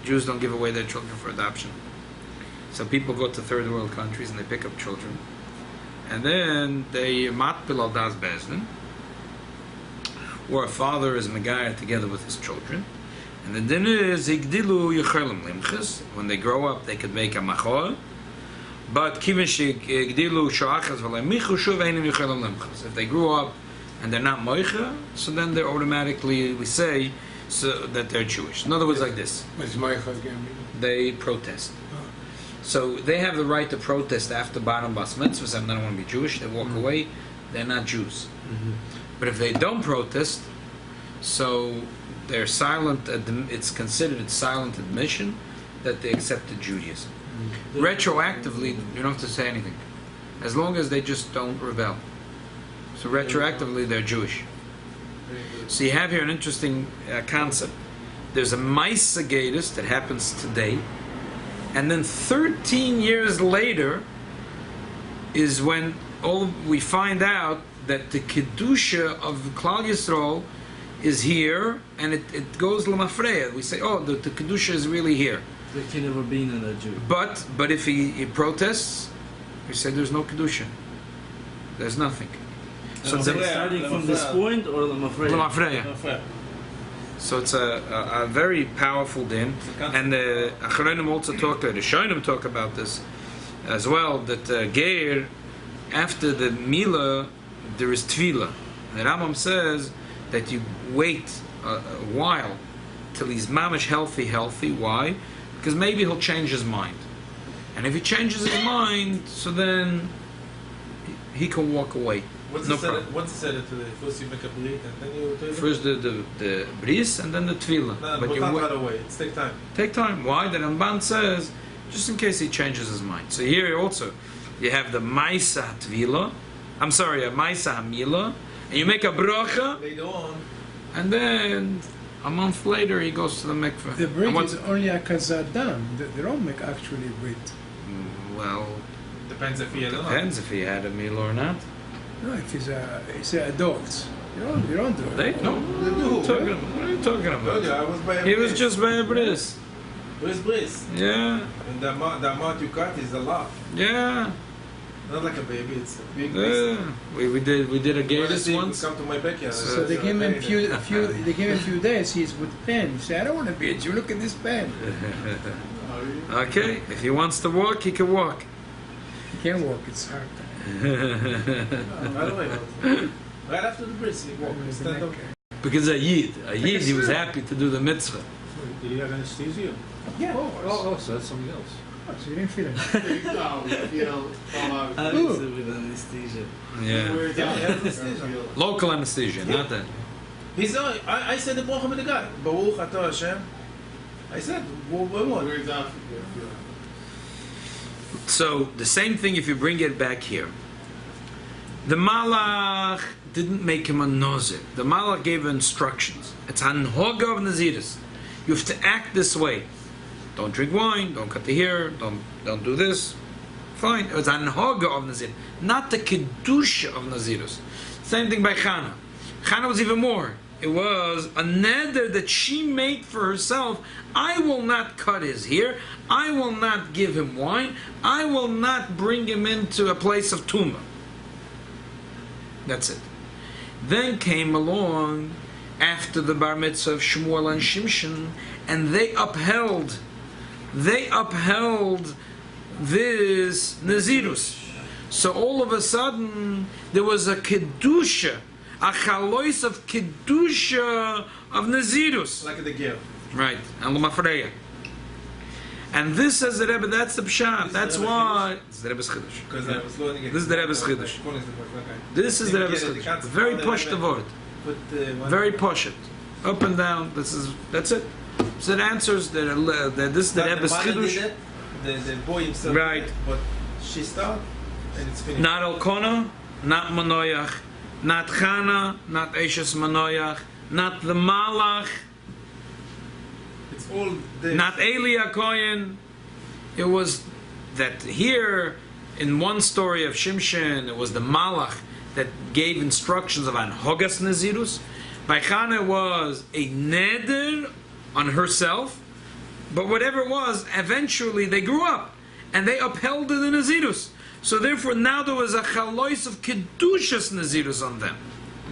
Jews don't give away their children for adoption. So people go to third world countries and they pick up children, and then they matpil al das bezdin, or a father is megayah together with his children. And the din is higdilu yichelim limchas. When they grow up, they could make a machor. But kivin higdilu shachas v'leimichu shuv einim yichelim limchas. If they grew up and they're not moicha, so then they're automatically, we say, so that they're Jewish. In other words, like this: What's moicha again? they protest. So they have the right to protest after Baram Bas Mitzvah. Say, I don't want to be Jewish. They walk away. They're not Jews. But if they don't protest, so they're silent. It's considered silent admission that they accepted Judaism. Retroactively, you don't have to say anything, as long as they just don't rebel. So retroactively, they're Jewish. So you have here an interesting concept. There's a Maisa Gatus that happens today, and then 13 years later is when we find out that the Kedusha of Klal Yisrael is here, and it goes Lamafreya. We say, oh, the Kedusha is really here. They can never be in a Jew. But if he protests, we say there's no Kedusha. There's nothing. So Starting from this point, or Lamafreya. So it's a very powerful din, and the Achronim also the Shonim talk about this as well. That Geir, after the Mila, there is Tvila. The Rambam says that you wait a while till he's mamish healthy. Why? Because maybe he'll change his mind, and if he changes his mind, so then he can walk away. What's No the problem. What's the setup today? First you make a brit and then you do it? First the bris and then the Tvila. No, But but you not wait. right away. It's take time. Take time. Why? The Ramban says, just in case he changes his mind. So here also, you have the Maisa Tvila. I'm sorry, a Maisa Hamila, and you make a bracha, Later on, and then a month later he goes to the mikveh. The And brit what's- is only a kazadam. They don't make actually brit. Well, depends if he had or not. depends if he had a meal or not. No, if he's a adult, you don't do it. They no. They do. What are you talking I told you, about? I was by a He was bris. just by a bris. Bris. Yeah, And the amount you cut is a lot. yeah. Not like a baby, it's a big beast. We did a gaydus Honestly, once. Come to my backyard. So they give him a few days. He's with pen. He said, "I don't want to be it. You look at this pen." Okay, if he wants to walk, he can walk. He can't walk. It's hard. By the way, right after the bris, he walked. He stand up. Because a yid, he was happy to do the mitzvah. Did he have anesthesia? Yeah. Oh, so that's something else. Oh, so you didn't feel it. Obviously with anesthesia. Yeah, Anesthesia. local anesthesia, not that. He's I said the bracha with the guy. Baruch atah Hashem. I said, what? So the same thing if you bring it back here. The malach didn't make him a nozir. The malach gave instructions. It's hanhoga of naziris. You have to act this way. Don't drink wine. Don't cut the hair. Don't do this. Fine. It was hanhoga of nazir, not the kedusha of nazirus. Same thing by Chana. Chana was even more. It was a neder that she made for herself. I will not cut his hair. I will not give him wine. I will not bring him into a place of tumah. That's it. Then came along after the bar mitzvah of Shmuel and Shimshon, and they upheld this nazirus. So all of a sudden there was a kedusha, a chalois of kedusha of nazirus. Like the girl. Right, and l'mafreya. And this, says the Rebbe, that's the pshat. That's why. This is the Rebbe's chiddush. Because I was learning it. This is the Rebbe's chiddush. This is the Rebbe's chiddush. Very posh the word. Very posh it. Up and down. That's it. So it answers that this is the Rebbe's chiddush. The boy himself. Right. But she started and it's finished. Not Elkona, not Manoyach, not Chana, not Eshes Manoyach, not the Malach. It's all the Not Eli Kohen. It was that here in one story of Shimshon, it was the Malach that gave instructions of Anhogas Nazirus. By Chana was a neder on herself, but whatever it was, eventually they grew up and they upheld the Nazirus. So therefore now there was a chalois of Kedushas Nazirus on them.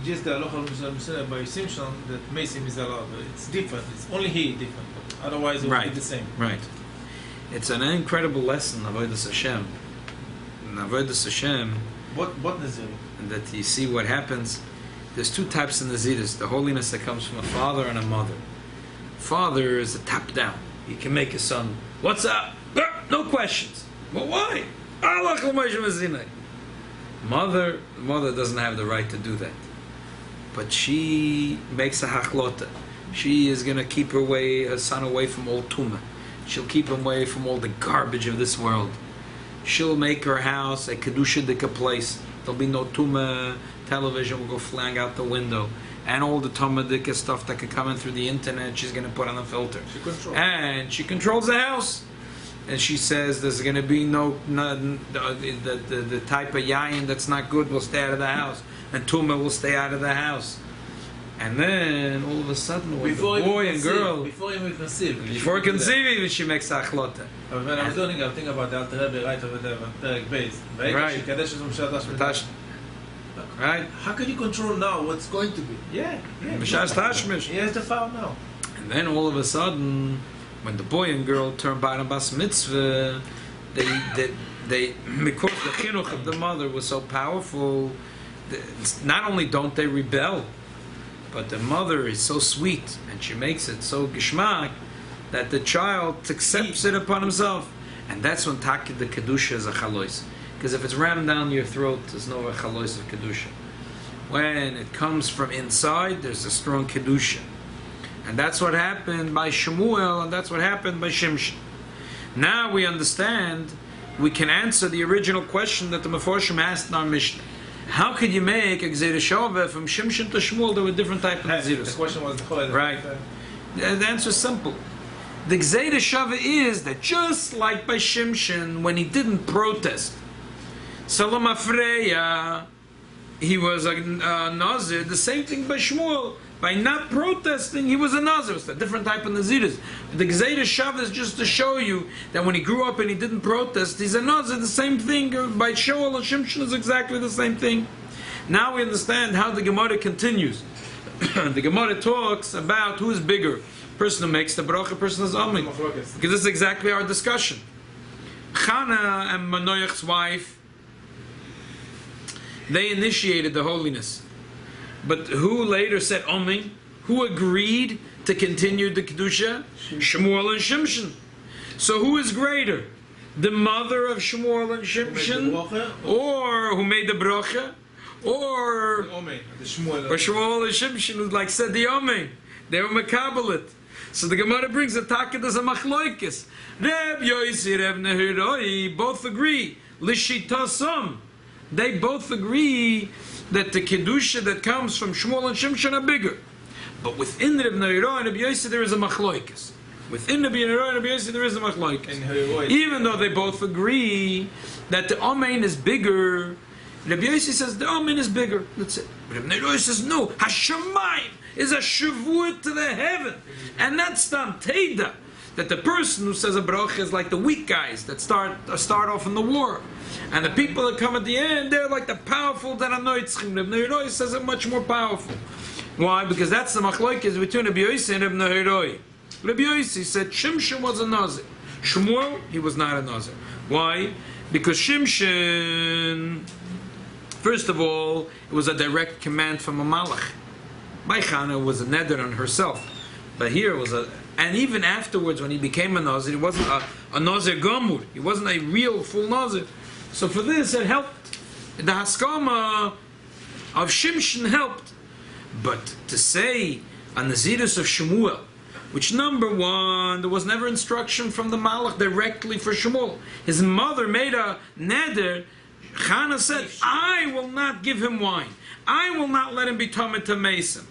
just the halacha by Samson that Mason is allowed. It's different. It's only he different. Otherwise, it will be the same. Right. It's an incredible lesson, Avodas Hashem. In Avodas Hashem, What Nazir? and that you see what happens. There's two types of Naziris. The holiness that comes from a father and a mother. Father is a top down. He can make his son, what's up? No questions. Well, why? Mother doesn't have the right to do that. But she makes a hachlota. She is going to keep her son away from all tumah. She'll keep him away from all the garbage of this world. She'll make her house a kedusha dika place. There'll be no tumah. Television will go flying out the window, and all the tumah dika stuff that can come in through the internet, she's going to put on a filter. She controls the house. And she says there's going to be the type of yayin that's not good will stay out of the house, and tumah will stay out of the house. And then all of a sudden, with the boy and girl, before conceiving, even she makes achlota. When I was learning, I was thinking about the Alter Rebbe right over there, Perek Beis. Right. How can you control now what's going to be? Yeah. He has the file now. And then all of a sudden, when the boy and girl turn bottom bas mitzvah, they because the chinuch of the mother was so powerful, not only don't they rebel, but the mother is so sweet and she makes it so gishmak that the child accepts it upon himself, and that's when the kedusha is a chalois. Because if it's rammed down your throat, there's no chalois of kedusha. When it comes from inside, there's a strong kedusha. And that's what happened by Shmuel, and that's what happened by Shimshon. Now we understand, we can answer the original question that the Meforshim asked in our Mishnah. How could you make a Gzeira Shova from Shimshon to Shmuel? There were different types of Gzeiros. The question was right. The answer is simple. The Gzeira Shova is that just like by Shimshon, when he didn't protest, Salom Afreya, he was a nozir. The same thing by Shmuel. By not protesting, he was a nozir. It's a different type of naziris. The Gzeira Shav is just to show you that when he grew up and he didn't protest, he's a nozir. The same thing by Shoel and Shimshon is exactly the same thing. Now we understand how the Gemara continues. The Gemara talks about who is bigger. Person who makes the bracha, person who's Amen. Because this is exactly our discussion. Chana and Manoach's wife, they initiated the holiness. But who later said Amen? Who agreed to continue the Kedusha? Shmuel and Shimshon. So who is greater? The mother of Shmuel and Shimshon? Or who made the bracha? Or Shmuel and Shimshon, who like said the Amen. They were makabelit. So the Gemara brings a takid as a machloikis. Reb Yosi, Reb Nehiroi, both agree. Lishitasam. They both agree that the kedusha that comes from Shmuel and Shimshon are bigger. But within Reb Nehiroi and Reb Yosi there is a machloikis. Within Reb Nehiroi and Reb Yosi there is a machloikis. Even though they both agree that the Amen is bigger, Reb Yosi says the Amen is bigger. That's it. Reb Nehiroi says no. Hashemayim is a shavua to the heaven, and that's the teda. That the person who says a bracha is like the weak guys that start off in the war, and the people that come at the end, they're like the powerful that are noitzchim. Reb Nehiroi says it much more powerful. Why? Because that's the machlokes between Reb Yosi and Reb Nehiroi. Reb Yosi said Shimshon was a nozir. Shmuel, he was not a nozir. Why? Because Shimshon, first of all, it was a direct command from a malach. By Chana was a neder on herself, but here it was a. And even afterwards, when he became a nozir, he wasn't a nozir gomur. He wasn't a real full nozir. So for this, it helped. The haskama of Shimshon helped. But to say a nazirus of Shmuel, which number one, there was never instruction from the malach directly for Shmuel. His mother made a neder. Chana said, I will not give him wine. I will not let him be tamid to mason.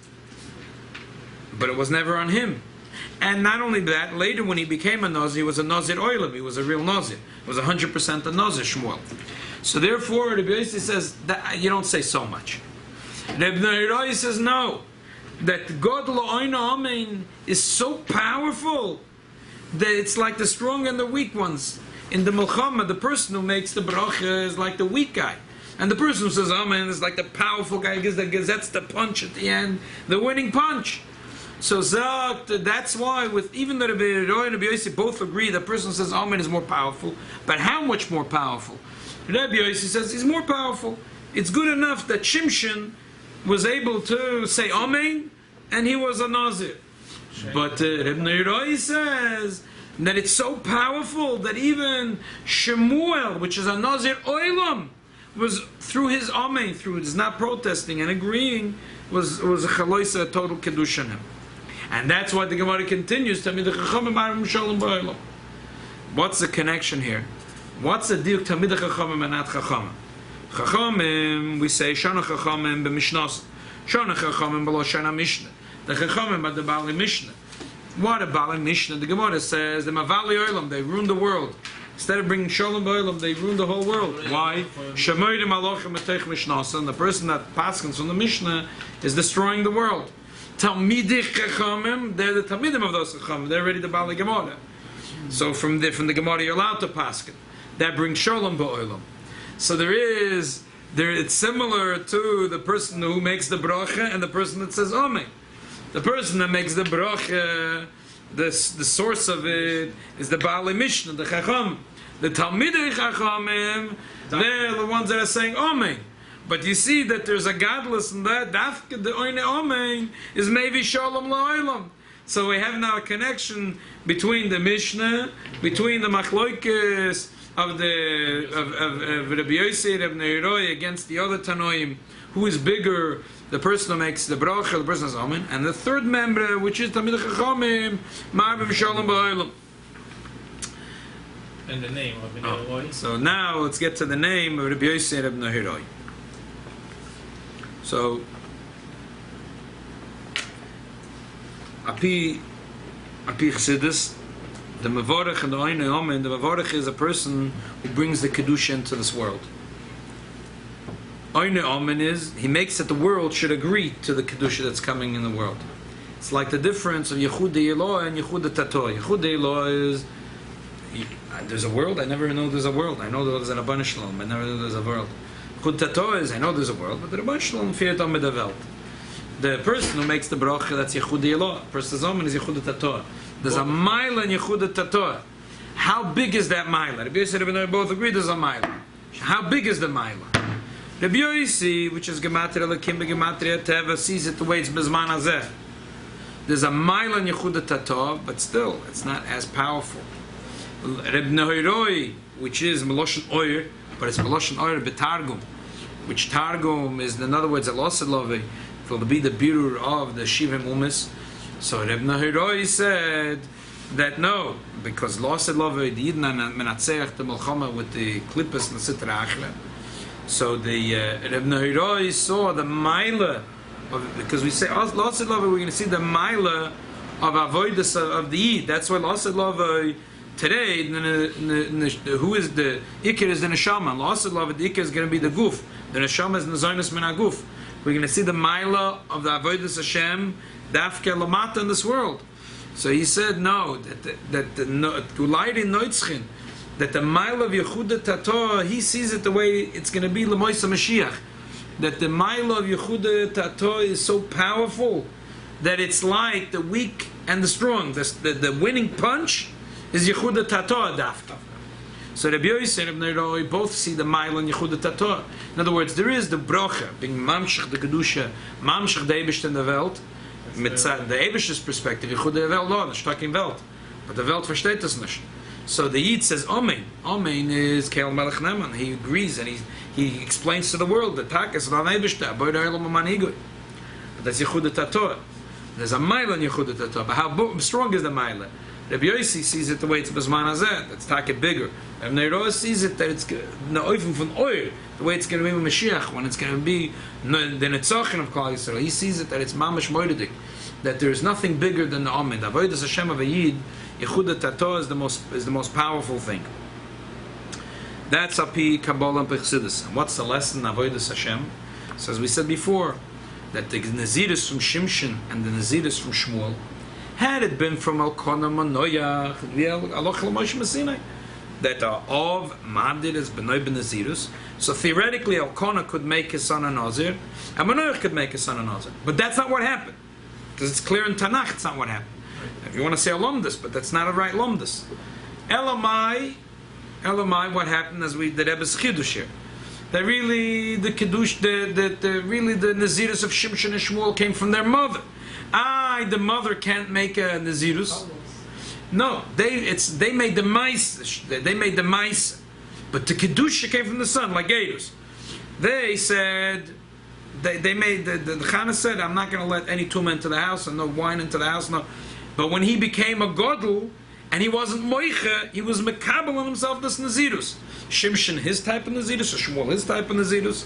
But it was never on him. And not only that, later when he became a nozir, he was a nozir oilam. He was a real nozir. It was 100% a nozir Shmuel. So therefore, Rabbi Yosi says that you don't say so much. Rabbi Nehiroi says no. That God la'oina amen is so powerful that it's like the strong and the weak ones. In the Milchama, the person who makes the bracha is like the weak guy. And the person who says amen is like the powerful guy who gives the gazette's the punch at the end, the winning punch. So that's why with even the Rabbi Nehiroi and Rabbi Yosi both agree that person who says amen is more powerful. But how much more powerful? Rabbi Yosi says he's more powerful. It's good enough that Shimshon was able to say amen and he was a nazir. But Rabbi Nehiroi says that it's so powerful that even Shemuel, which is a nazir oilam, was through his amen, through his not protesting and agreeing, was a chaloisa, a total kedusha in him. And that's why the Gemara continues. What's the connection here? What's the deal? Tamid chachamim and not chachamim. Chachamim, we say shana chachamim b'mishnas, shana chachamim b'lo shana mishnah. The chachamim are the bali mishnah. What a bali mishnah? The Gemara says the mavali olam, they ruined the world. Instead of bringing shalom b'olam, they ruined the whole world. Why? Shemoydim alochem etech mishnasa, and the person that paskins from the mishnah is destroying the world. Talmidich chachamim, they're the talmidim of those chachamim. They're already the bali gemara. So from the gemara you're allowed to paskin. That brings shalom b'olam. So it's similar to the person who makes the bracha and the person that says amen. The person that makes the bracha, the source of it is the Baalei Mishnah, the Chacham. The Talmidei Chachamim, they're the ones that are saying amen. But you see that there's a godless in that. Dafka the oine amen is maybe shalom la'olam. So we have now a connection between the Mishnah, between the machloikes of Rabbi Yosi and Rabbi Nehiroi against the other Tanoim. Who is bigger? The person who makes the bracha, the person is amen, and the third member, which is Talmidei Chachamim, Ma'aviv Shalom Ba'olam. And the name of Rabbi Nehiroi. So now let's get to the name of Rabbi Yosi and Rabbi Nehiroi. So, Api Chassidus, the Mavorech and the Oine Omen, the Mavorech is a person who brings the Kedusha into this world. Oyne Omen is, he makes that the world should agree to the Kedusha that's coming in the world. It's like the difference of Yechud Eloah and Yechud Tato. Yechud Eloah is, there's a world, I never know there's a world. I know there's an Rabban Shalom, I never know there's a world. Yechud Tato is, I know there's a world, but the Rabban Shalom fehlt am mit der Welt. The person who makes the bracha, that's Yechud Eloah. Person's Omen is Yechud Tato. There's a mile in Yechud Tato. How big is that mile? Rabbi Yossi and Rabbi both agree there's a mile. How big is the mile? Rabbi Yossi, which is Gematria Lekim Gematria Teva, sees it the way it's Bezman Hazeh. There's a mile in Yehuda Tato, but still, it's not as powerful. Reb Nehiroi, which is Meloshen Oyer, but it's Meloshen Oyer Betargum, which Targum is, in other words, a Loselove, will be the birur of the Shivim Umis. So Reb Nehiroi said that no, because Loselove, the Yidna Menatzeach, the Melchama with the Klippas and the Sitra Achre. So the Reb Nehiroi saw the mile. Because we say Losid Lava, we're going to see the Maila of Avoidus of the Yid. That's why Losid Lava today, who is the Ikir is the Neshama. Losid Lava, the Ikir is going to be the Guf. The Neshama is Nazoinus Min HaGuf. We're going to see the Maila of the Avoidus Hashem, Dafke Lamata in this world. So he said no, that the Light in Noitzchin, that the Maila of Yehuda Tato, he sees it the way it's going to be Lemoisa Mashiach. That the mile of Yehuda Tato is so powerful that it's like the weak and the strong. The winning punch is Yehuda Tato Adafka. So Rabbi Yossi and Rabbi Nehiroi both see the mile in Yehuda Tato. In other words, there is the brocha, being Mamshech the Kedusha, Mamshech the Eibishter in the Welt, mit the Eibishter's perspective, Yehuda Welt, no, the Starking Welt. But the Welt versteht das nicht. So the Yid says, Amen. Amen is Kel Melech Neman. He agrees and he explains to the world that Tak is Ran Eibishter, Aboid Ha'elam Manigui. But that's Yehuda Tato. There's a mile in Yehuda Tato. But how strong is the mile? Rabbi Yossi sees it the way it's Bezman Hazeh. That's Tak bigger. Rabbi Nehiroi sees it that it's Na'oifim von Oil, the way it's going to be with Mashiach, when it's going to be the Netzochin of Klal Yisrael. He sees it that it's Mamash Moededik, that there is nothing bigger than the Amen. The Avodas Hashem of a Yid, Yehuda Tato is the most powerful thing. That's Api Kabbalah and Pechsidus. And what's the lesson of Avodas Hashem? So as we said before, that the Naziris from Shimshon and the Naziris from Shmuel, had it been from Elkanah Manoyach, that are of Madir is Benoy Ben Nazirus, so theoretically Elkanah could make his son a nozir, and Manoyach could make his son a nozir. But that's not what happened. Because it's clear in Tanakh, it's not what happened. If you want to say a lumdus, but that's not a right lumdus. Elamai, what happened as we the Rebbe's Chidush here. That really the Kiddush, really the Nazirus of Shimshon and Shmuel came from their mother. The mother can't make a Nazirus. No, they made the mice. They made the mice, but the Kiddush came from the son, like Gatus. They said. They made the Chana said, I'm not going to let any tumah into the house and no wine into the house. No, but when he became a godel and he wasn't moiche, he was mekabel on himself this nazirus. Shimshon his type of nazirus, or Shmuel his type of nazirus.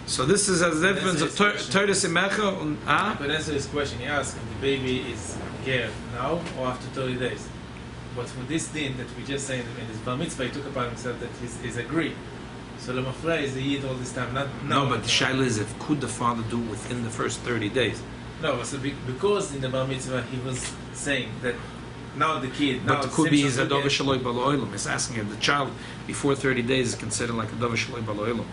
So this is a difference of Torah Simecha and But answer this question, he asked if the baby is ger now or after 30 days. But for this din that we just saying in his bar mitzvah, he took upon himself that he's agreed. So Lemafra is the Yid all this time, not no, but the shaila is if could the father do within the first 30 days? No, so because in the bar mitzvah he was saying that now the kid. But it could be his adova shaloi baloilam. It's asking if the child before 30 days is considered like adova shaloi baloilam,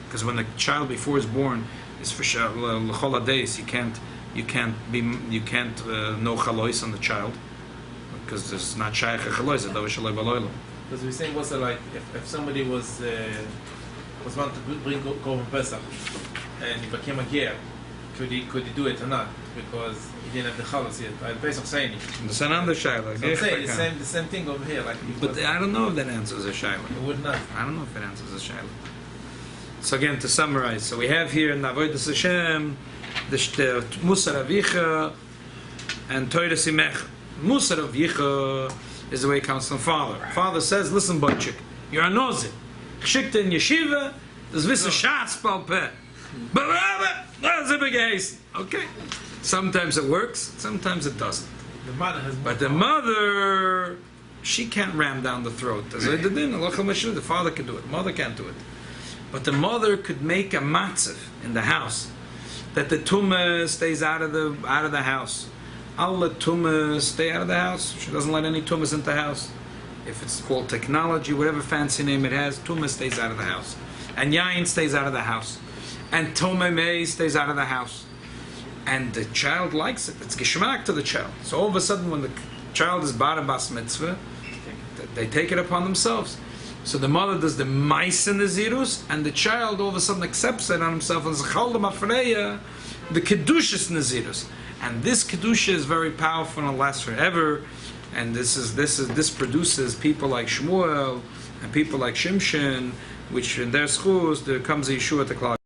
because when the child before is born is for l'chol days, you can't know chalois on the child because it's not shaykh chalois adova shaloi baloilam. Because we're saying also like if somebody was wanting to bring Korban Pesach and he became a ger, could he do it or not? Because he didn't have the chalos yet. By the Pesach saying it's another shayla. So I'm saying the same thing over here. Like, but I don't know if that answers a shayla. It would not. I don't know if it answers a shayla. So again, to summarize, so we have here in Avodas Hashem the Musar Avicha and Torah Simecha. Musar Avicha is the way it comes from father. Father says, listen, boychik, you're a nozir. Geschickt in yeshiva, das wissen Schatz, palpe. That's a big haste. Okay. Sometimes it works, sometimes it doesn't. The mother has but the mother, she can't ram down the throat. The father can do it, mother can't do it. But the mother could make a matzav in the house that the tumah stays out of the house. All the tumah stay out of the house. She doesn't let any tumahs into the house. If it's called technology, whatever fancy name it has, tumah stays out of the house. And yain stays out of the house. And tumah mei stays out of the house. And the child likes it. It's geschmack to the child. So all of a sudden when the child is bar bas mitzvah, they take it upon themselves. So the mother does the mais and the zirus, and the child all of a sudden accepts it on himself and says, the kedushas nazirus. And this kedusha is very powerful and lasts forever. And this produces people like Shmuel and people like Shimshon, which in their schools there comes a Yeshua at the cloud.